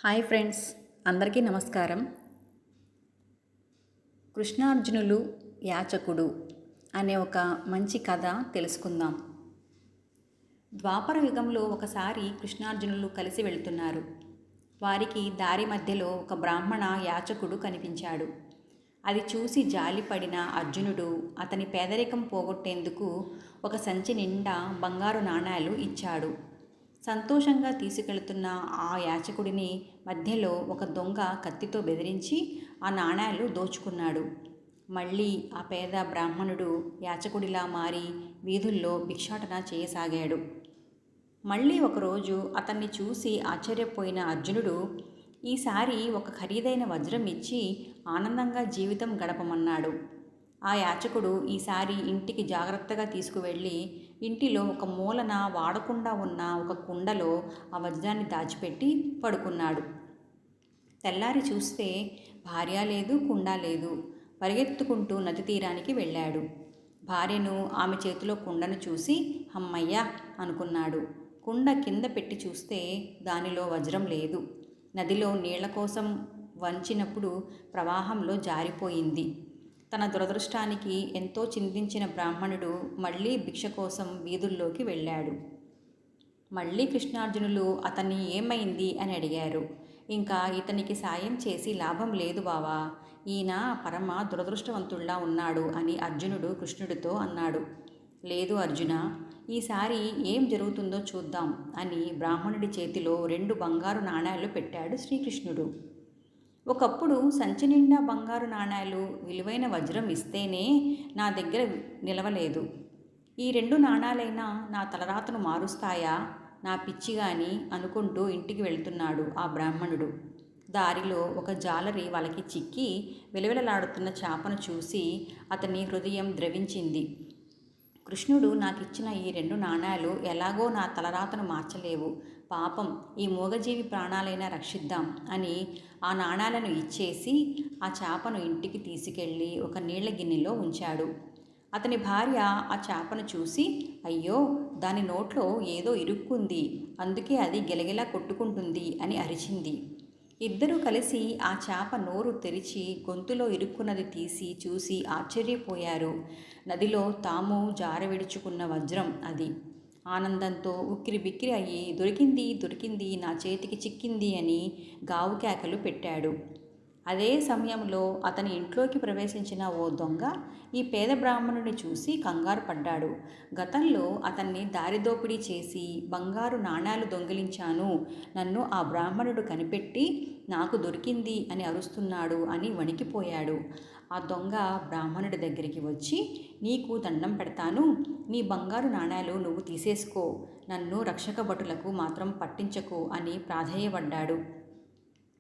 Hi friends, అందరికీ నమస్కారం. కృష్ణార్జునులు యాచకుడు అనే ఒక మంచి కథ తెలుసుకుందాం. ద్వాపర యుగంలో ఒకసారి కృష్ణార్జునులు కలిసి వెళ్తున్నారు. వారికి దారి మధ్యలో ఒక బ్రాహ్మణ యాచకుడు కనిపించాడు. అది చూసి జాలిపడిన అర్జునుడు అతని పేదరికం పోగొట్టేందుకు ఒక సంచి నిండా బంగారు నాణేలు ఇచ్చాడు. సంతోషంగా తీసుకెళ్తున్న ఆ యాచకుడిని మధ్యలో ఒక దొంగ కత్తితో బెదిరించి ఆ నాణేలు దోచుకున్నాడు. మళ్ళీ ఆ పేద బ్రాహ్మణుడు యాచకుడిలా మారి వీధుల్లో భిక్షాటన చేయసాగాడు. మళ్ళీ ఒకరోజు అతన్ని చూసి ఆశ్చర్యపోయిన అర్జునుడు ఈసారి ఒక ఖరీదైన వజ్రం ఇచ్చి ఆనందంగా జీవితం గడపమన్నాడు. ఆ యాచకుడు ఈసారి ఇంటికి జాగ్రత్తగా తీసుకువెళ్ళి ఇంటిలో ఒక మూలన వాడకుండా ఉన్న ఒక కుండలో ఆ వజ్రాన్ని దాచిపెట్టి పడుకున్నాడు. తెల్లారి చూస్తే భార్య లేదు, కుండ లేదు. పరిగెత్తుకుంటూ నది తీరానికి వెళ్ళాడు. భార్యను, ఆమె చేతిలో కుండను చూసి హమ్మయ్యా అనుకున్నాడు. కుండ కింద పెట్టి చూస్తే దానిలో వజ్రం లేదు. నదిలో నీళ్ల కోసం వంచినప్పుడు ప్రవాహంలో జారిపోయింది. తన దురదృష్టానికి ఎంతో చింతించిన బ్రాహ్మణుడు మళ్ళీ భిక్ష కోసం వీధుల్లోకి వెళ్ళాడు. మళ్ళీ కృష్ణార్జునులు అతన్ని ఏమైంది అని అడిగారు. ఇంకా ఇతనికి సాయం చేసి లాభం లేదు బావా, ఈయన పరమ దురదృష్టవంతుల్లా ఉన్నాడు అని అర్జునుడు కృష్ణుడితో అన్నాడు. లేదు అర్జున, ఈసారి ఏం జరుగుతుందో చూద్దాం అని బ్రాహ్మణుడి చేతిలో 2 బంగారు నాణేలు పెట్టాడు శ్రీకృష్ణుడు. ఒకప్పుడు సంచి నిండా బంగారు నాణేలు, విలువైన వజ్రం ఇస్తేనే నా దగ్గర నిలవలేదు. ఈ 2 నాణాలైనా నా తలరాతను మారుస్తాయా, నా పిచ్చిగాని అనుకుంటూ ఇంటికి వెళ్తున్నాడు ఆ బ్రాహ్మణుడు. దారిలో ఒక జాలరి వలకి చిక్కి విలవిలలాడుతున్న చేపను చూసి అతని హృదయం ద్రవించింది. కృష్ణుడు నాకిచ్చిన ఈ 2 నాణేలు ఎలాగో నా తలరాతను మార్చలేవు. పాపం, ఈ మూగజీవి ప్రాణాలైనా రక్షిద్దాం అని ఆ నాణేలను ఇచ్చేసి ఆ చేపను ఇంటికి తీసుకెళ్ళి ఒక నీళ్ల గిన్నెలో ఉంచాడు. అతని భార్య ఆ చేపను చూసి, అయ్యో, దాని నోట్లో ఏదో ఇరుక్కుంది, అందుకే అది గిలగిలా కొట్టుకుంటుంది అని అరిచింది. ఇద్దరూ కలిసి ఆ చేప నోరు తెరిచి గొంతులో ఇరుక్కున్నది తీసి చూసి ఆశ్చర్యపోయారు. నదిలో తాము జారవిడుచుకున్న వజ్రం అది. ఆనందంతో ఉక్కిరిబిక్కిరి అయ్యి దొరికింది దొరికింది, నా చేతికి చిక్కింది అని గావు కేకలు పెట్టాడు. అదే సమయంలో అతని ఇంట్లోకి ప్రవేశించిన ఓ దొంగ ఈ పేద బ్రాహ్మణుని చూసి కంగారు పడ్డాడు. గతంలో అతన్ని దారిదోపిడీ చేసి బంగారు నాణేలు దొంగిలించాను, నన్ను ఆ బ్రాహ్మణుడు కనిపెట్టి నాకు దొరికింది అని అరుస్తున్నాడు అని వణికిపోయాడు. ఆ దొంగ బ్రాహ్మణుడి దగ్గరికి వచ్చి, నీకు దండం పెడతాను, నీ బంగారు నాణేలు నువ్వు తీసేసుకో, నన్ను రక్షక భటులకు మాత్రం పట్టించకు అని ప్రాధేయపడ్డాడు.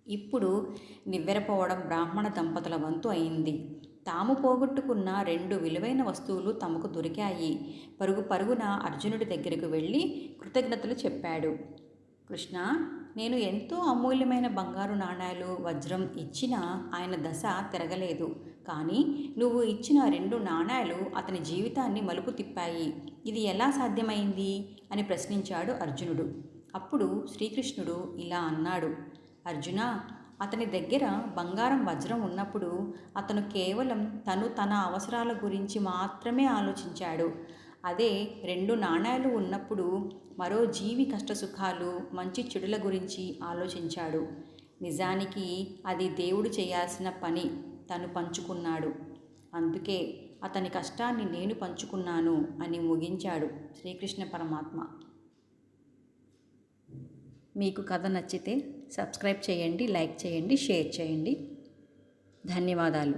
ఇప్పుడు నివ్వెరపోవడం బ్రాహ్మణ దంపతుల వంతు అయింది. తాము పోగొట్టుకున్న 2 విలువైన వస్తువులు తమకు దొరికాయి. పరుగు పరుగున అర్జునుడి దగ్గరకు వెళ్ళి కృతజ్ఞతలు చెప్పాడు. కృష్ణ, నేను ఎంతో అమూల్యమైన బంగారు నాణేలు, వజ్రం ఇచ్చినా ఆయన దశ తిరగలేదు. కానీ నువ్వు ఇచ్చిన 2 నాణేలు అతని జీవితాన్ని మలుపు తిప్పాయి. ఇది ఎలా సాధ్యమైంది అని ప్రశ్నించాడు అర్జునుడు. అప్పుడు శ్రీకృష్ణుడు ఇలా అన్నాడు. అర్జున, అతని దగ్గర బంగారం, వజ్రం ఉన్నప్పుడు అతను కేవలం తన అవసరాల గురించి మాత్రమే ఆలోచించాడు. అదే 2 నాణేలు ఉన్నప్పుడు మరో జీవి కష్టసుఖాలు, మంచి చెడుల గురించి ఆలోచించాడు. నిజానికి అది దేవుడు చేయాల్సిన పని తను పంచుకున్నాడు. అందుకే అతని కష్టాన్ని నేను పంచుకున్నాను అని ముగించాడు శ్రీకృష్ణ పరమాత్మ. మీకు కథ నచ్చితే సబ్స్క్రైబ్ చేయండి, లైక్ చేయండి, షేర్ చేయండి. ధన్యవాదాలు.